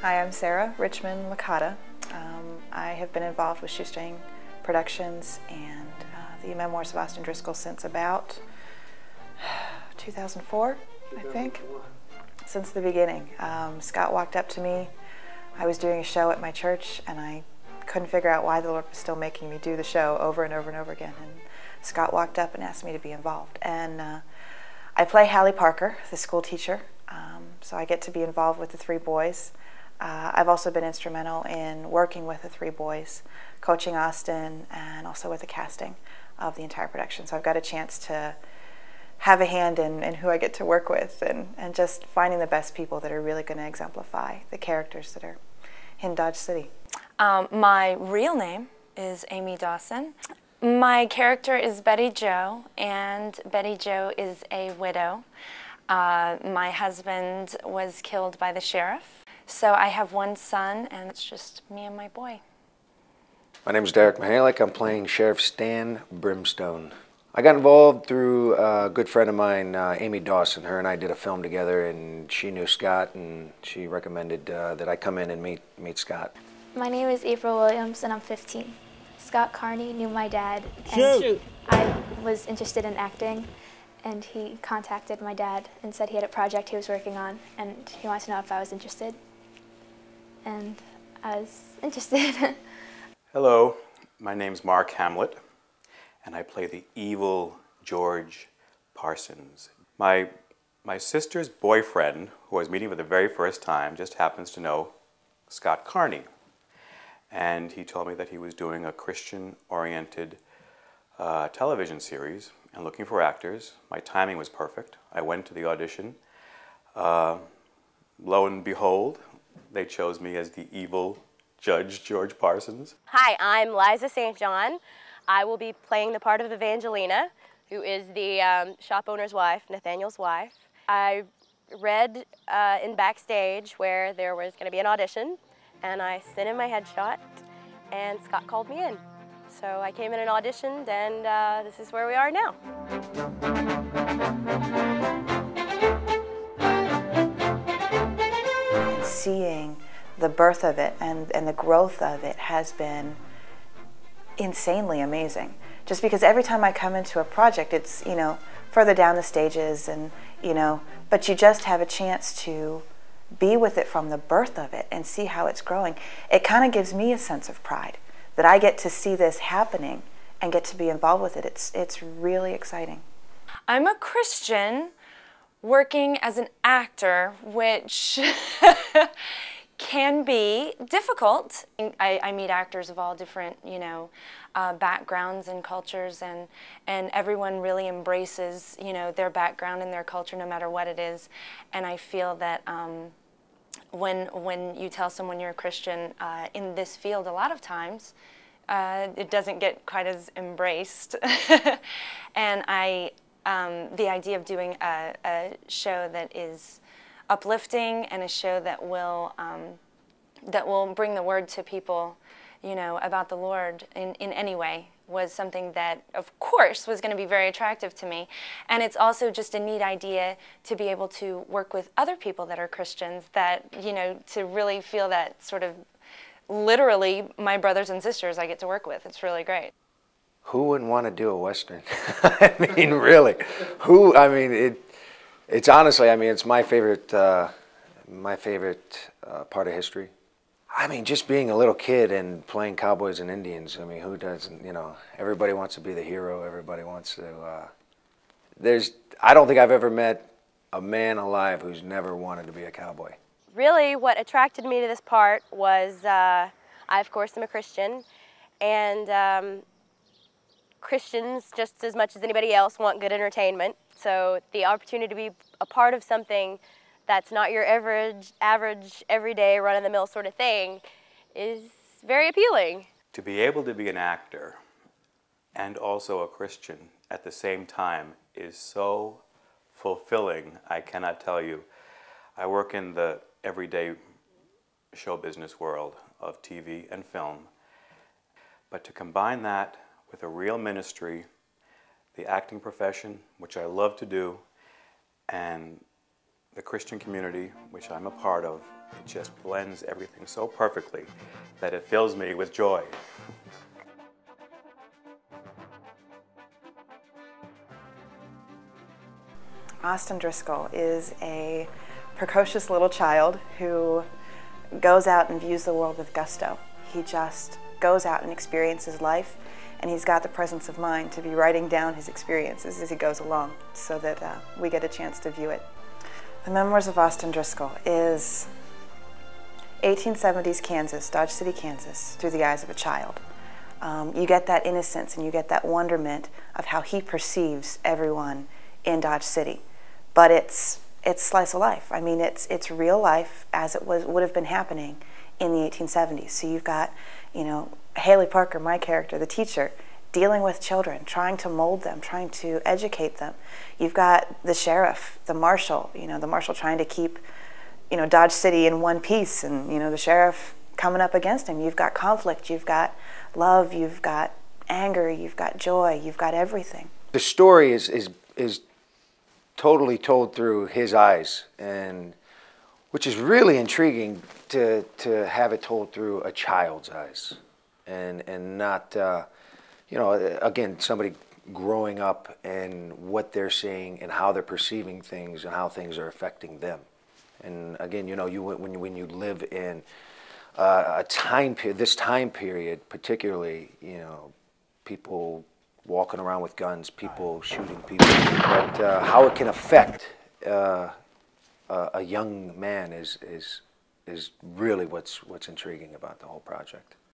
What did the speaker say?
Hi, I'm Sarah Richmond Licata. I have been involved with Shoestring Productions and the Memoirs of Austin Driscoll since about 2004, I think, since the beginning. Scott walked up to me. I was doing a show at my church and I couldn't figure out why the Lord was still making me do the show over and over and over again. And Scott walked up and asked me to be involved. And I play Hallie Parker, the school teacher, so I get to be involved with the three boys. I've also been instrumental in working with the three boys, coaching Austin, and also with the casting of the entire production. So I've got a chance to have a hand in who I get to work with and just finding the best people that are really going to exemplify the characters that are in Dodge City. My real name is Amy Dawson. My character is Betty Jo, and Betty Jo is a widow. My husband was killed by the sheriff. So I have one son, and it's just me and my boy. My name is Derek Mihalik. I'm playing Sheriff Stan Brimstone. I got involved through a good friend of mine, Amy Dawson. Her and I did a film together, and she knew Scott, and she recommended that I come in and meet Scott. My name is April Williams, and I'm 15. Scott Kearney knew my dad, and I was interested in acting, and he contacted my dad and said he had a project he was working on, and he wanted to know if I was interested. And I was interested. Hello, my name's Mark Hamlet, and I play the evil George Parsons. My sister's boyfriend, who I was meeting for the very first time, just happens to know Scott Kearney. And he told me that he was doing a Christian-oriented television series and looking for actors. My timing was perfect. I went to the audition. Lo and behold, they chose me as the evil Judge George Parsons. Hi, I'm Liza St. John. I will be playing the part of Evangelina, who is the shop owner's wife, Nathaniel's wife. I read in backstage where there was going to be an audition, and I sent in my headshot, and Scott called me in. So I came in and auditioned, and this is where we are now. Seeing the birth of it and the growth of it has been insanely amazing. Just because every time I come into a project, it's, you know, further down the stages and, you know, but you just have a chance to be with it from the birth of it and see how it's growing. It kind of gives me a sense of pride that I get to see this happening and get to be involved with it. It's really exciting. I'm a Christian working as an actor, which can be difficult. I meet actors of all different, you know, backgrounds and cultures, and everyone really embraces, you know, their background and their culture, no matter what it is. And I feel that when you tell someone you're a Christian in this field, a lot of times it doesn't get quite as embraced. And the idea of doing a show that is uplifting and a show that will bring the word to people, you know, about the Lord in any way was something that, of course, was going to be very attractive to me. And it's also just a neat idea to be able to work with other people that are Christians, that, you know, to really feel that sort of literally my brothers and sisters I get to work with. It's really great. Who wouldn't want to do a Western? I mean, really. Who? I mean, it's honestly, I mean, it's my favorite part of history. I mean, just being a little kid and playing cowboys and Indians, I mean, who doesn't, you know, everybody wants to be the hero, everybody wants to, I don't think I've ever met a man alive who's never wanted to be a cowboy. Really, what attracted me to this part was, I, of course, am a Christian, and Christians, just as much as anybody else, want good entertainment. So the opportunity to be a part of something that's not your average, everyday, run-of-the-mill sort of thing is very appealing. To be able to be an actor and also a Christian at the same time is so fulfilling, I cannot tell you. I work in the everyday show business world of TV and film, but to combine that with a real ministry, the acting profession, which I love to do, and The Christian community, which I'm a part of, it just blends everything so perfectly that it fills me with joy. Austin Driscoll is a precocious little child who goes out and views the world with gusto. He just goes out and experiences life, and he's got the presence of mind to be writing down his experiences as he goes along so that we get a chance to view it. The Memoirs of Austin Driscoll is 1870s Kansas, Dodge City, Kansas, through the eyes of a child. You get that innocence and you get that wonderment of how he perceives everyone in Dodge City. But it's slice of life. I mean, it's real life as it would have been happening in the 1870s. So you've got, you know, Haley Parker, my character, the teacher, dealing with children, trying to mold them, trying to educate them. You've got the sheriff, the marshal, the marshal trying to keep, Dodge City in one piece, and, the sheriff coming up against him. You've got conflict, you've got love, you've got anger, you've got joy, you've got everything. The story is totally told through his eyes, and which is really intriguing to have it told through a child's eyes, and not again, somebody growing up and what they're seeing and how they're perceiving things and how things are affecting them. And again, when you live in a time period, this time period particularly, people walking around with guns, people shooting people, but how it can affect a young man is really what's intriguing about the whole project.